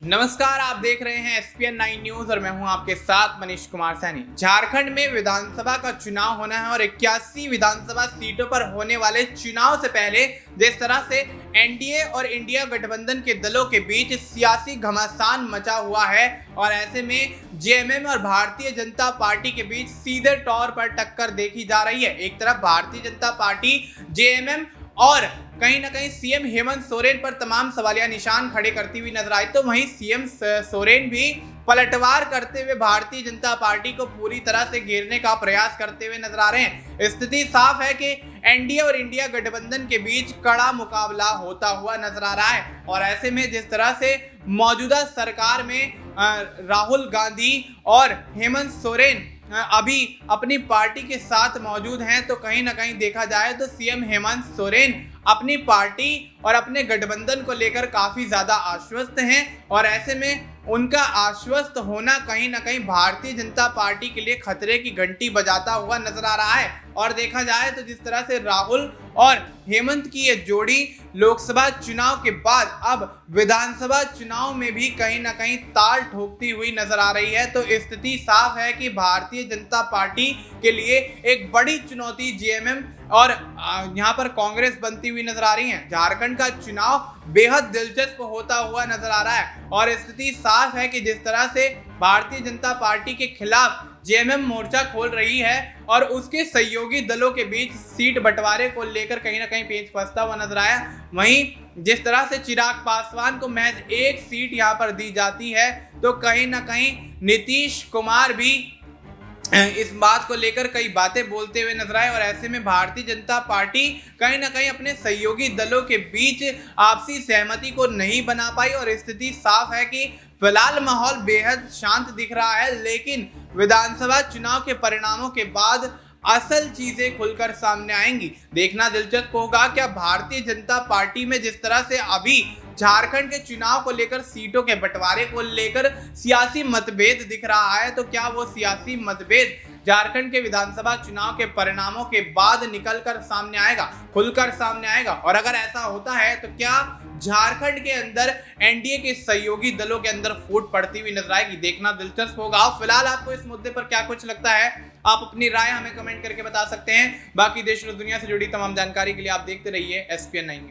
नमस्कार, आप देख रहे हैं SPN 9 न्यूज और मैं हूं आपके साथ मनीष कुमार सैनी। झारखंड में विधानसभा का चुनाव होना है और 81 विधानसभा सीटों पर होने वाले चुनाव से पहले जिस तरह से एनडीए और इंडिया गठबंधन के दलों के बीच सियासी घमासान मचा हुआ है और ऐसे में जेएमएम और भारतीय जनता पार्टी के बीच सीधे तौर पर टक्कर देखी जा रही है। एक तरफ भारतीय जनता पार्टी जेएमएम और कहीं ना कहीं सीएम हेमंत सोरेन पर तमाम सवालिया निशान खड़े करती हुई नजर आई, तो वहीं सीएम सोरेन भी पलटवार करते हुए भारतीय जनता पार्टी को पूरी तरह से घेरने का प्रयास करते हुए नजर आ रहे हैं। स्थिति साफ है कि एनडीए और इंडिया गठबंधन के बीच कड़ा मुकाबला होता हुआ नजर आ रहा है और ऐसे में जिस तरह से मौजूदा सरकार में राहुल गांधी और हेमंत सोरेन अभी अपनी पार्टी के साथ मौजूद हैं, तो कहीं ना कहीं देखा जाए तो सीएम हेमंत सोरेन अपनी पार्टी और अपने गठबंधन को लेकर काफी ज्यादा आश्वस्त हैं और ऐसे में उनका आश्वस्त होना कहीं ना कहीं भारतीय जनता पार्टी के लिए खतरे की घंटी बजाता हुआ नजर आ रहा है। और देखा जाए तो जिस तरह से राहुल और हेमंत की ये जोड़ी लोकसभा चुनाव के बाद अब विधानसभा चुनाव में भी कहीं ना कहीं ताल ठोकती हुई नजर आ रही है, तो स्थिति साफ है कि भारतीय जनता पार्टी के लिए एक बड़ी चुनौती जेएमएम और यहाँ पर कांग्रेस बनती हुई नजर आ रही है। झारखंड का चुनाव बेहद दिलचस्प होता हुआ नजर आ रहा है और स्थिति साफ है कि जिस तरह से भारतीय जनता पार्टी के खिलाफ जेएमएम मोर्चा खोल रही है और उसके सहयोगी दलों के बीच सीट बंटवारे को लेकर कहीं ना कहीं पेच फंसता हुआ नजर आया, वहीं जिस तरह से चिराग पासवान को महज एक सीट यहां पर दी जाती है, तो कहीं ना कहीं नीतीश कुमार भी इस बात को लेकर कई बातें बोलते हुए नजर आए और ऐसे में भारतीय जनता पार्टी कहीं ना कहीं अपने सहयोगी दलों के बीच आपसी सहमति को नहीं बना पाई और स्थिति साफ है कि फिलहाल माहौल बेहद शांत दिख रहा है, लेकिन विधानसभा चुनाव के परिणामों के बाद असल चीजें खुलकर सामने आएंगी। देखना दिलचस्प होगा क्या भारतीय जनता पार्टी में जिस तरह से अभी झारखंड के चुनाव को लेकर सीटों के बंटवारे को लेकर सियासी मतभेद दिख रहा है, तो क्या वो सियासी मतभेद झारखंड के विधानसभा चुनाव के परिणामों के बाद निकलकर सामने आएगा, खुलकर सामने आएगा। और अगर ऐसा होता है तो क्या झारखंड के अंदर एनडीए के सहयोगी दलों के अंदर फूट पड़ती हुई नजर आएगी, देखना दिलचस्प होगा। फिलहाल आपको इस मुद्दे पर क्या कुछ लगता है, आप अपनी राय हमें कमेंट करके बता सकते हैं। बाकी देश और दुनिया से जुड़ी तमाम जानकारी के लिए आप देखते रहिए SPN 9 न्यूज।